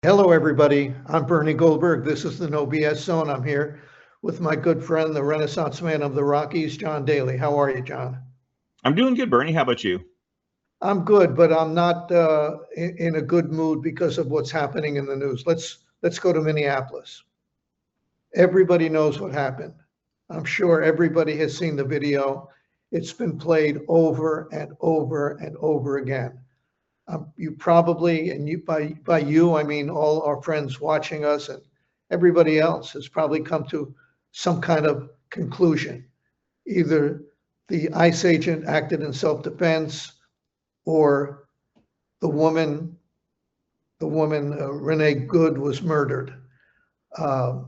Hello, everybody. I'm Bernie Goldberg. This is the No BS Zone. I'm here with my good friend, the Renaissance man of the Rockies, John Daly. How are you, John? I'm doing good, Bernie. How about you? I'm good, but I'm not in a good mood because of what's happening in the news. Let's go to Minneapolis. Everybody knows what happened. I'm sure everybody has seen the video. It's been played over and over and over again. You probably, and you by you, I mean all our friends watching us and everybody else has probably come to some kind of conclusion. Either the ICE agent acted in self-defense, or the woman, Renee Good, was murdered. Uh,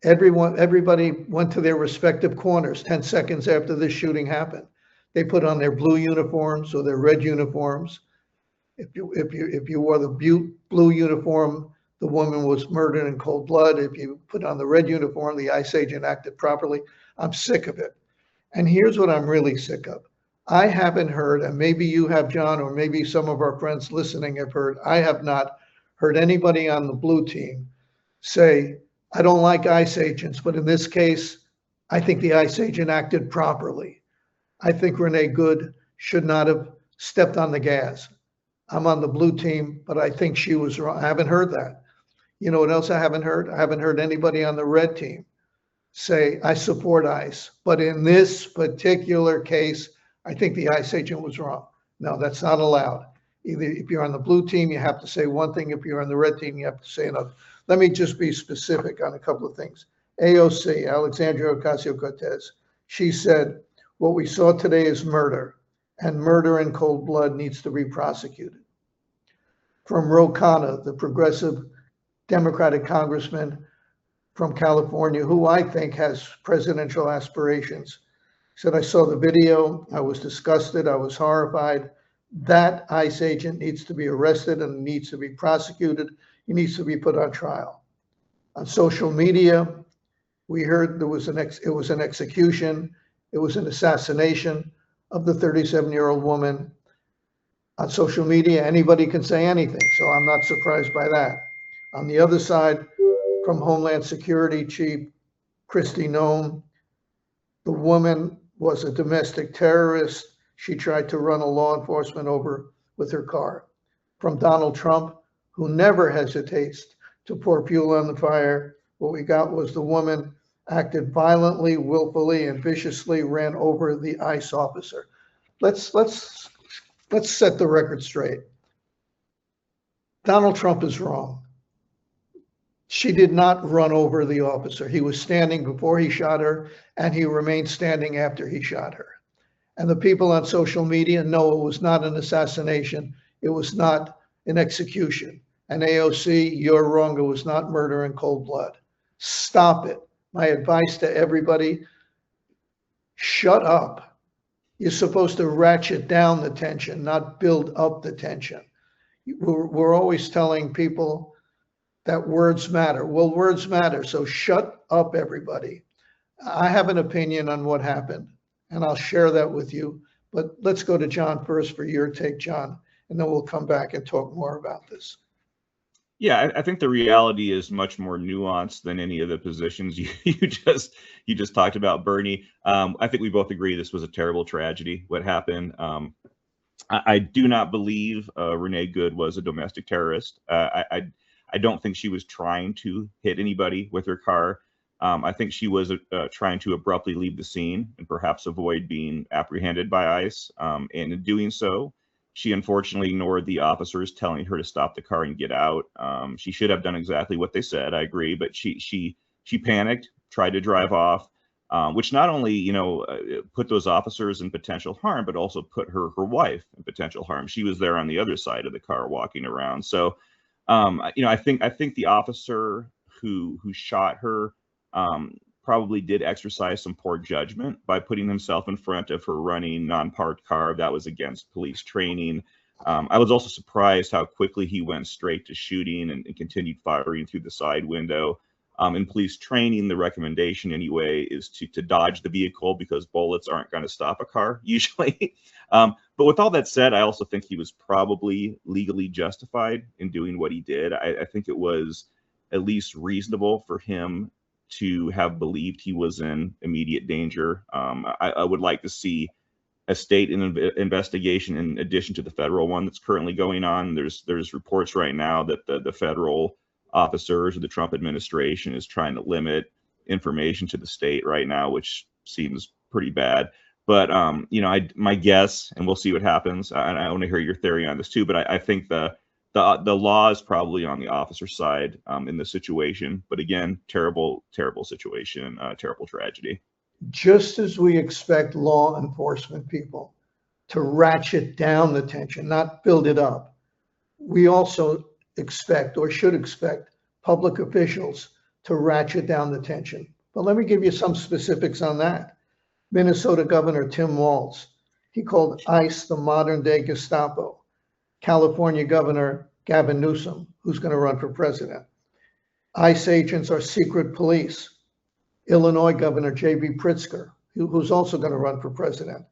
everybody went to their respective corners 10 seconds after this shooting happened. They put on their blue uniforms or their red uniforms. If you wore the blue uniform, the woman was murdered in cold blood. If you put on the red uniform, the ICE agent acted properly. I'm sick of it. And here's what I'm really sick of. I haven't heard, and maybe you have, John, or maybe some of our friends listening have heard, I have not heard anybody on the blue team say, I don't like ICE agents, but in this case, I think the ICE agent acted properly. I think Renee Good should not have stepped on the gas. I'm on the blue team, but I think she was wrong. I haven't heard that. You know what else I haven't heard? I haven't heard anybody on the red team say, I support ICE. But in this particular case, I think the ICE agent was wrong. No, that's not allowed. Either if you're on the blue team, you have to say one thing. If you're on the red team, you have to say another. Let me just be specific on a couple of things. AOC, Alexandria Ocasio-Cortez, she said, what we saw today is murder, and murder in cold blood needs to be prosecuted. From Ro Khanna, the progressive Democratic congressman from California, who I think has presidential aspirations, said, I saw the video, I was disgusted, I was horrified. That ICE agent needs to be arrested and needs to be prosecuted. He needs to be put on trial. On social media, we heard it was an execution, it was an assassination of the 37-year-old woman. On social media, anybody can say anything, so I'm not surprised by that. On the other side, from Homeland Security Chief Kristi Noem, the woman was a domestic terrorist. She tried to run a law enforcement over with her car. From Donald Trump, who never hesitates to pour fuel on the fire, what we got was the woman acted violently, willfully, and viciously ran over the ICE officer. Let's set the record straight. Donald Trump is wrong. She did not run over the officer. He was standing before he shot her, and he remained standing after he shot her. And the people on social media know it was not an assassination. It was not an execution. And AOC, you're wrong. It was not murder in cold blood. Stop it. My advice to everybody, shut up. You're supposed to ratchet down the tension, not build up the tension. We're always telling people that words matter. Well, words matter, so shut up, everybody. I have an opinion on what happened, and I'll share that with you. But let's go to John first for your take, John, and then we'll come back and talk more about this. Yeah, I think the reality is much more nuanced than any of the positions you just talked about, Bernie. I think we both agree this was a terrible tragedy, what happened. I do not believe Renee Good was a domestic terrorist. I don't think she was trying to hit anybody with her car. I think she was trying to abruptly leave the scene and perhaps avoid being apprehended by ICE. And in doing so, she unfortunately ignored the officers telling her to stop the car and get out. She should have done exactly what they said. I agree, but she panicked, tried to drive off, which not only put those officers in potential harm, but also put her wife in potential harm. She was there on the other side of the car walking around. So I think the officer who shot her probably did exercise some poor judgment by putting himself in front of her running non-parked car that was against police training. I was also surprised how quickly he went straight to shooting and continued firing through the side window. In police training, the recommendation anyway is to dodge the vehicle because bullets aren't going to stop a car usually. But with all that said, I also think he was probably legally justified in doing what he did. I think it was at least reasonable for him to have believed he was in immediate danger. I would like to see a state investigation in addition to the federal one that's currently going on. There's reports right now that the federal officers of the Trump administration is trying to limit information to the state right now, which seems pretty bad. But my guess, and we'll see what happens. I want to hear your theory on this too. But I think the law is probably on the officer side in this situation. But again, terrible situation, terrible tragedy. Just as we expect law enforcement people to ratchet down the tension, not build it up, we also expect or should expect public officials to ratchet down the tension. But let me give you some specifics on that. Minnesota Governor Tim Walz, he called ICE the modern day Gestapo. California Governor Gavin Newsom, who's going to run for president. ICE agents are secret police. Illinois Governor J.B. Pritzker, who's also going to run for president.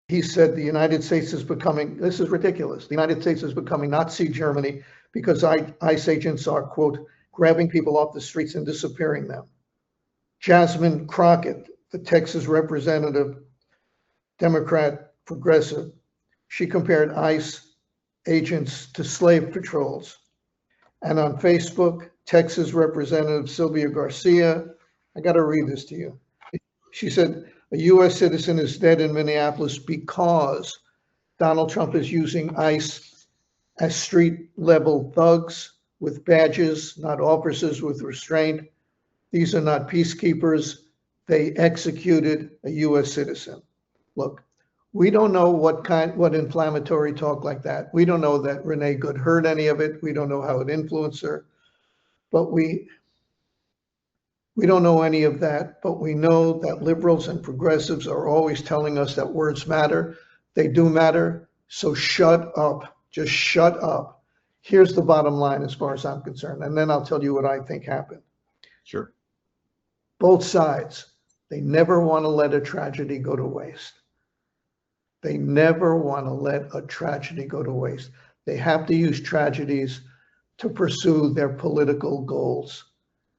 He said the United States is becoming, this is ridiculous, the United States is becoming Nazi Germany because ICE agents are, quote, grabbing people off the streets and disappearing them. Jasmine Crockett, the Texas representative, Democrat, progressive, she compared ICE agents to slave patrols. And on Facebook, Texas Representative Sylvia Garcia, I got to read this to you. She said, a U.S. citizen is dead in Minneapolis because Donald Trump is using ICE as street-level thugs with badges, not officers with restraint. These are not peacekeepers. They executed a U.S. citizen. Look, we don't know what inflammatory talk like that. We don't know that Renee Good heard any of it. We don't know how it influenced her. But we don't know any of that, but we know that liberals and progressives are always telling us that words matter. They do matter. So shut up. Just shut up. Here's the bottom line as far as I'm concerned. And then I'll tell you what I think happened. Sure. Both sides, they never want to let a tragedy go to waste. They never want to let a tragedy go to waste. They have to use tragedies to pursue their political goals.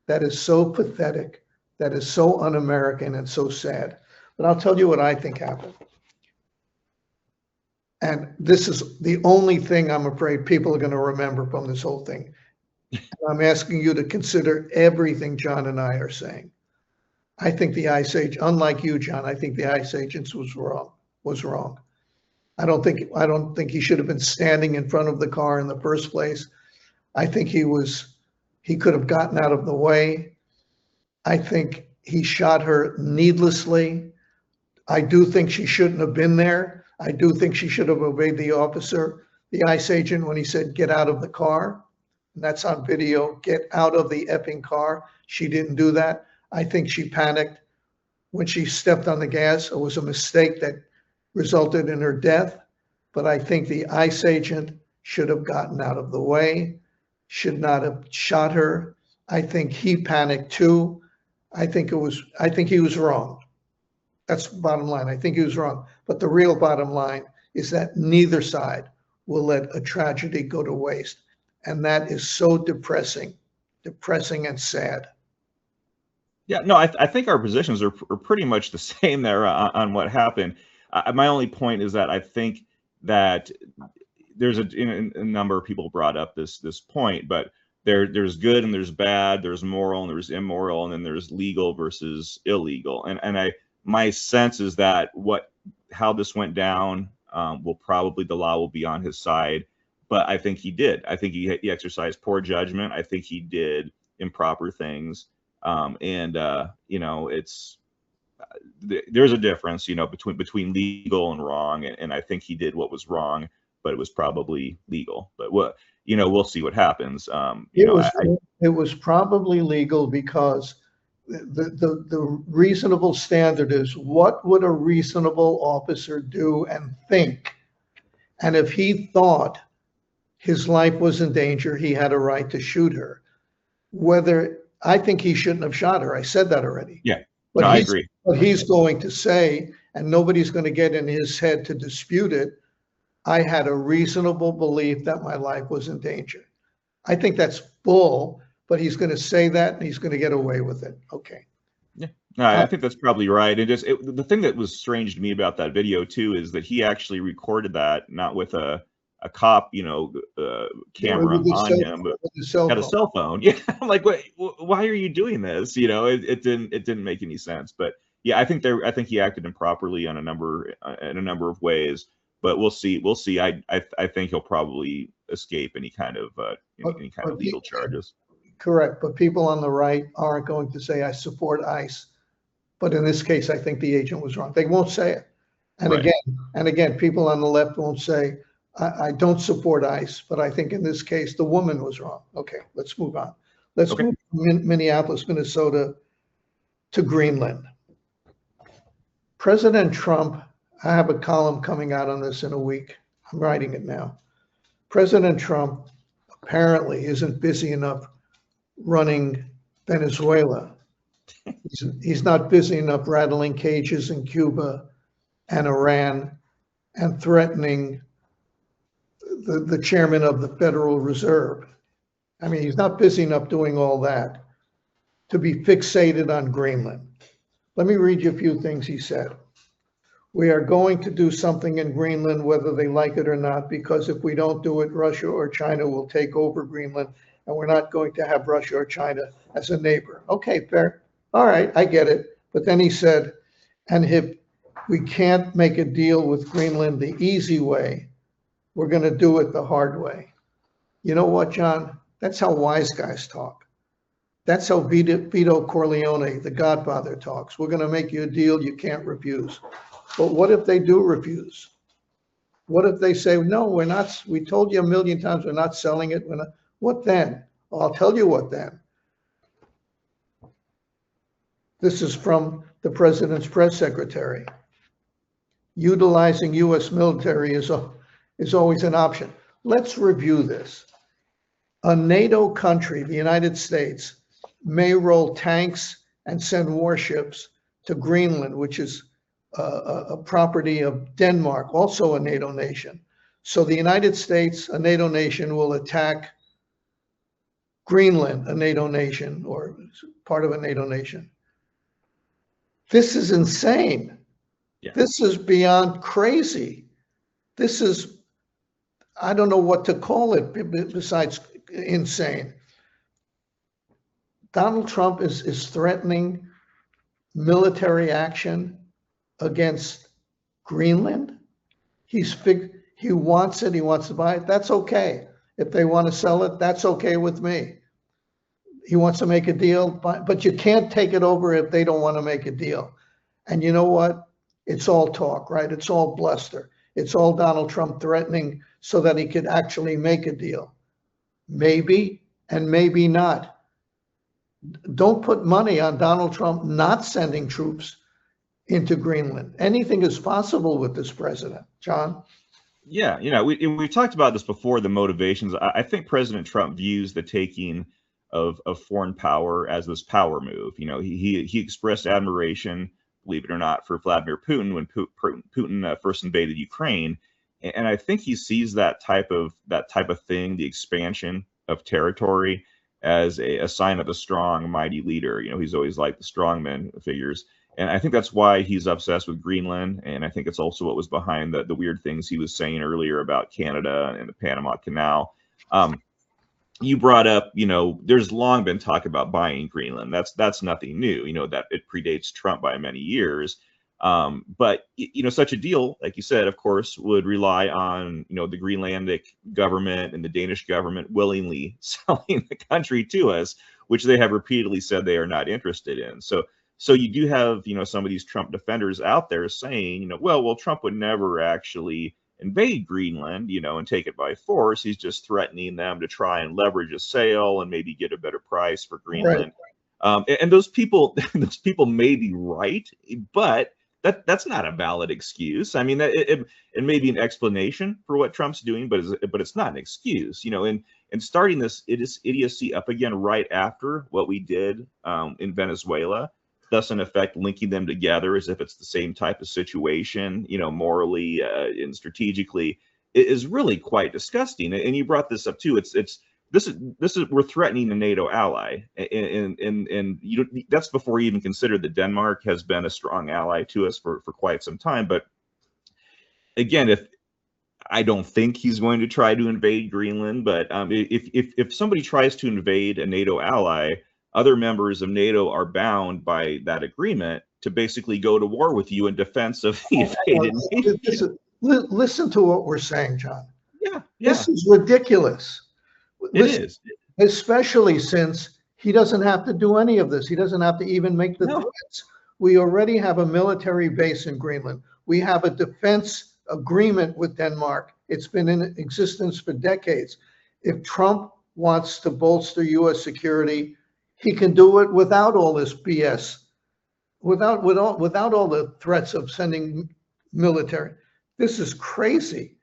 That is so pathetic. That is so un-American and so sad. But I'll tell you what I think happened. And this is the only thing I'm afraid people are going to remember from this whole thing. I'm asking you to consider everything John and I are saying. I think the ICE agent, unlike you, John, I think the ICE agents was wrong. I don't think he should have been standing in front of the car in the first place. I think he could have gotten out of the way. I think he shot her needlessly. I do think she shouldn't have been there. I do think she should have obeyed the officer, the ICE agent, when he said, get out of the car. And that's on video, get out of the effing car. She didn't do that. I think she panicked when she stepped on the gas. It was a mistake that resulted in her death. But I think the ICE agent should have gotten out of the way, should not have shot her. I think he panicked too. I think he was wrong. That's the bottom line. I think he was wrong. But the real bottom line is that neither side will let a tragedy go to waste. And that is so depressing and sad. Yeah, no, I think our positions are pretty much the same there on what happened. My only point is that I think that there's a number of people brought up this point, but there's good and there's bad, there's moral and there's immoral, and then there's legal versus illegal. And my sense is that how this went down the law will be on his side, but I think he did. I think he exercised poor judgment. I think he did improper things, there's a difference, between legal and wrong, and I think he did what was wrong, but it was probably legal. But we'll see what happens. It was probably legal because the reasonable standard is, what would a reasonable officer do and think? And if he thought his life was in danger. He had a right to shoot her. Whether I think he shouldn't have shot her. I said that already. Yeah, But no, I agree. But he's going to say, and nobody's going to get in his head to dispute it, I had a reasonable belief that my life was in danger. I think that's bull, but he's going to say that and he's going to get away with it. Okay. Yeah, no, I think that's probably right. The thing that was strange to me about that video too is that he actually recorded that not with a cop, camera on him, but had a cell phone. Yeah, I'm like, why are you doing this? It didn't make any sense. But yeah, I think he acted improperly on a number of ways. But we'll see. I think he'll probably escape any kind of legal charges. Correct. But people on the right aren't going to say, I support ICE. But in this case, I think the agent was wrong. They won't say it. And Right. again, people on the left won't say, I don't support ICE, but I think in this case, the woman was wrong. Okay, let's move on. Let's move from Minneapolis, Minnesota to Greenland. President Trump, I have a column coming out on this in a week. I'm writing it now. President Trump apparently isn't busy enough running Venezuela. He's not busy enough rattling cages in Cuba and Iran and threatening the chairman of the Federal Reserve. I mean, he's not busy enough doing all that to be fixated on Greenland. Let me read you a few things he said. We are going to do something in Greenland, whether they like it or not, because if we don't do it, Russia or China will take over Greenland, and we're not going to have Russia or China as a neighbor. Okay, fair. All right, I get it. But then he said, and if we can't make a deal with Greenland the easy way, we're going to do it the hard way. You know what, John? That's how wise guys talk. That's how Vito Corleone, the Godfather, talks. We're going to make you a deal you can't refuse. But what if they do refuse? What if they say, no, we're not, we told you a million times we're not selling it. What then? Well, I'll tell you what then. This is from the president's press secretary. Utilizing U.S. military is always an option. Let's review this. A NATO country, the United States, may roll tanks and send warships to Greenland, which is a property of Denmark, also a NATO nation. So the United States, a NATO nation, will attack Greenland, a NATO nation, or part of a NATO nation. This is insane. Yeah. This is beyond crazy. This is, I don't know what to call it besides insane. Donald Trump is threatening military action against Greenland. He wants it. He wants to buy it. That's okay. If they want to sell it, that's okay with me. He wants to make a deal, but you can't take it over if they don't want to make a deal. And you know what? It's all talk, right? It's all bluster. It's all Donald Trump threatening so that he could actually make a deal. Maybe and maybe not. Don't put money on Donald Trump not sending troops into Greenland. Anything is possible with this president, John. Yeah, we've talked about this before, the motivations. I think President Trump views the taking of foreign power as this power move. He expressed admiration, believe it or not, for Vladimir Putin when Putin first invaded Ukraine, and I think he sees that type of thing, the expansion of territory, as a sign of a strong, mighty leader. He's always liked the strongman figures. And I think that's why he's obsessed with Greenland. And I think it's also what was behind the weird things he was saying earlier about Canada and the Panama Canal. You brought up, there's long been talk about buying Greenland. That's nothing new, that it predates Trump by many years. But such a deal, like you said, of course, would rely on, the Greenlandic government and the Danish government willingly selling the country to us, which they have repeatedly said they are not interested in. So you do have, some of these Trump defenders out there saying, well, Trump would never actually invade Greenland, and take it by force. He's just threatening them to try and leverage a sale and maybe get a better price for Greenland. Right. And those people may be right, but that's not a valid excuse. I mean, it may be an explanation for what Trump's doing, but it's not an excuse, you know. And starting this idiocy up again right after what we did in Venezuela, thus in effect linking them together as if it's the same type of situation, you know, morally and strategically, is really quite disgusting. And you brought this up too. This is we're threatening a NATO ally, and you don't, that's before you even consider that Denmark has been a strong ally to us for quite some time. But again, if I don't think he's going to try to invade Greenland, but if somebody tries to invade a NATO ally, other members of NATO are bound by that agreement to basically go to war with you in defense of the invaded nation. Listen to what we're saying, John. Yeah. This is ridiculous. It is. Especially since he doesn't have to do any of this. He doesn't have to even make the threats. We already have a military base in Greenland. We have a defense agreement with Denmark. It's been in existence for decades. If Trump wants to bolster U.S. security, he can do it without all this BS, without all the threats of sending military. This is crazy.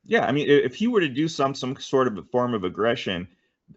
Yeah, I mean, if he were to do some sort of a form of aggression,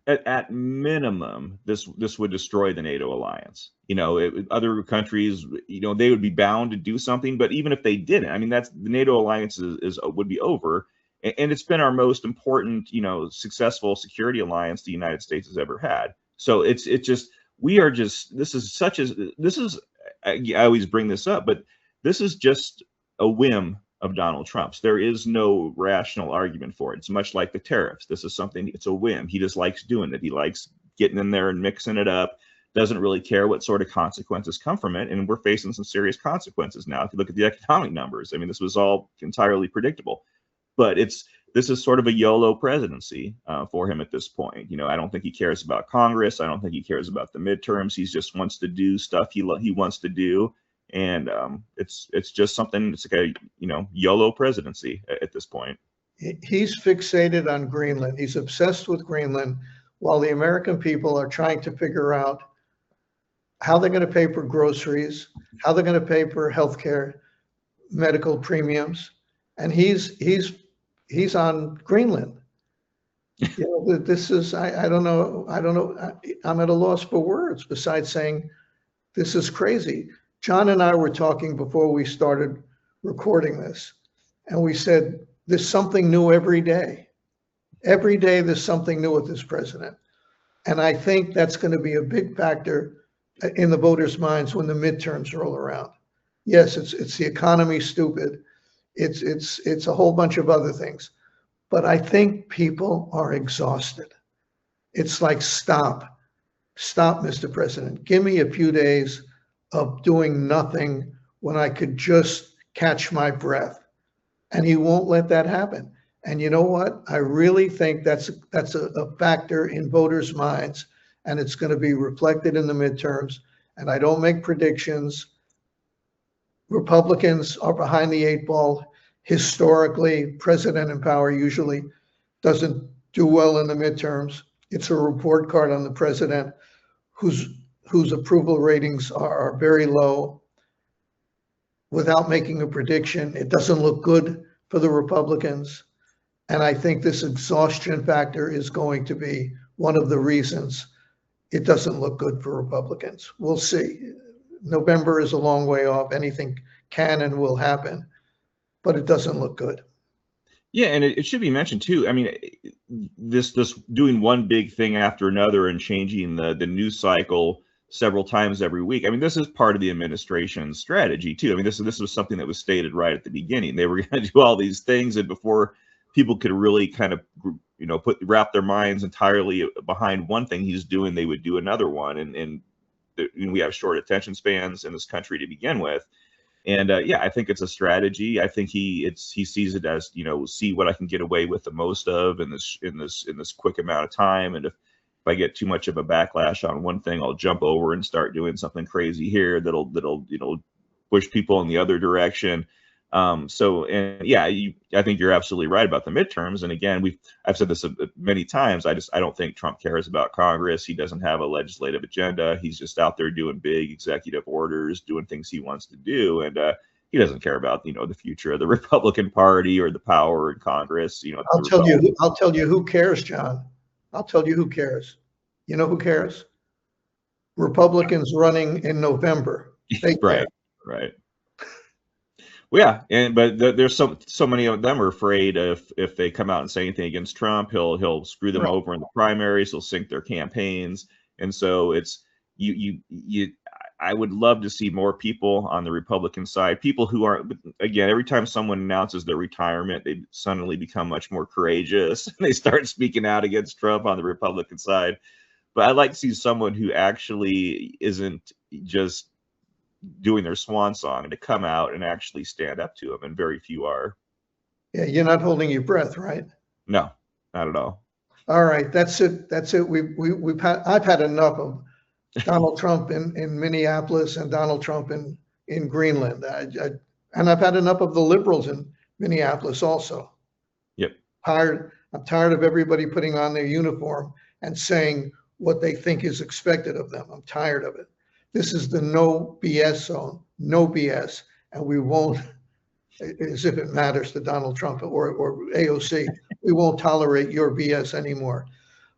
at minimum, this would destroy the NATO alliance. You know, other countries, you know, they would be bound to do something. But even if they didn't, I mean, that's the NATO alliance would be over, and it's been our most important, you know, successful security alliance the United States has ever had. So it's just this is I always bring this up, but this is just a whim of Donald Trump's. There is no rational argument for it. It's much like the tariffs. This is something, it's a whim. He just likes doing it. He likes getting in there and mixing it up, doesn't really care what sort of consequences come from it. And we're facing some serious consequences now. If you look at the economic numbers, I mean, this was all entirely predictable. But this is sort of a YOLO presidency for him at this point. You know, I don't think he cares about Congress. I don't think he cares about the midterms. He just wants to do stuff he wants to do. And it's just something, it's like a, you know, YOLO presidency at this point. He's fixated on Greenland. He's obsessed with Greenland, while the American people are trying to figure out how they're going to pay for groceries, how they're going to pay for healthcare, medical premiums, and he's on Greenland. You know, this is I don't know. I'm at a loss for words besides saying this is crazy. John and I were talking before we started recording this, and we said there's something new every day. Every day there's something new with this president. And I think that's going to be a big factor in the voters' minds when the midterms roll around. Yes, it's the economy, stupid. It's a whole bunch of other things. But I think people are exhausted. It's like, stop, Mr. President. Give me a few days of doing nothing when I could just catch my breath. And he won't let that happen. And you know what? I really think that's a factor in voters' minds, and it's going to be reflected in the midterms. And I don't make predictions. Republicans are behind the eight ball. Historically, president in power usually doesn't do well in the midterms. It's a report card on the president whose approval ratings are very low. Without making a prediction, it doesn't look good for the Republicans. And I think this exhaustion factor is going to be one of the reasons it doesn't look good for Republicans. We'll see. November is a long way off. Anything can and will happen, but it doesn't look good. Yeah, and it should be mentioned too. I mean, this doing one big thing after another and changing the news cycle several times every week. I mean, this is part of the administration's strategy too. I mean, this was something that was stated right at the beginning. They were going to do all these things, and before people could really kind of, you know, wrap their minds entirely behind one thing he's doing, they would do another one. And we have short attention spans in this country to begin with. And yeah, I think it's a strategy. I think he sees it as, you know, see what I can get away with the most of in this quick amount of time. And if I get too much of a backlash on one thing, I'll jump over and start doing something crazy here that'll you know, push people in the other direction. So, and yeah, I think you're absolutely right about the midterms. And again, I've said this many times. I don't think Trump cares about Congress. He doesn't have a legislative agenda. He's just out there doing big executive orders, doing things he wants to do. And he doesn't care about, the future of the Republican Party or the power in Congress. I'll tell you who cares, John. I'll tell you who cares. You know who cares? Republicans running in November. They care. Right. Well, yeah, but there's so many of them are afraid if they come out and say anything against Trump, he'll screw them over in the primaries, he'll sink their campaigns, and so it's you. I would love to see more people on the Republican side, people who aren't, again, every time someone announces their retirement, they suddenly become much more courageous and they start speaking out against Trump on the Republican side. But I'd like to see someone who actually isn't just doing their swan song and to come out and actually stand up to him, and very few are. Yeah, you're not holding your breath, right? No, not at all. All right, that's it. I've had enough of Donald Trump in Minneapolis and Donald Trump in Greenland. And I've had enough of the liberals in Minneapolis also. Yep. I'm tired of everybody putting on their uniform and saying what they think is expected of them. I'm tired of it. This is the no BS zone, no BS. And we won't, as if it matters to Donald Trump or AOC, we won't tolerate your BS anymore.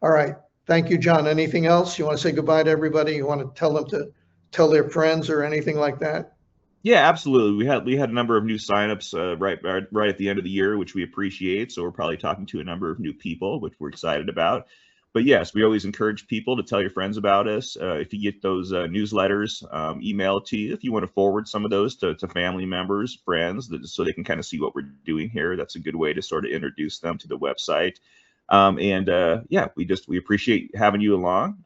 All right. Thank you, John. Anything else? You want to say goodbye to everybody? You want to tell them to tell their friends or anything like that? Yeah, absolutely. We had a number of new signups right at the end of the year, which we appreciate. So we're probably talking to a number of new people, which we're excited about. But yes, we always encourage people to tell your friends about us. If you get those newsletters, email it to you. If you want to forward some of those to family members, friends, so they can kind of see what we're doing here, that's a good way to sort of introduce them to the website. Yeah, we appreciate having you along.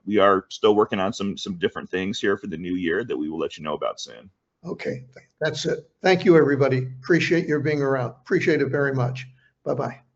We are still working on some different things here for the new year that we will let you know about soon. Okay, that's it. Thank you, everybody. Appreciate your being around. Appreciate it very much. Bye-bye.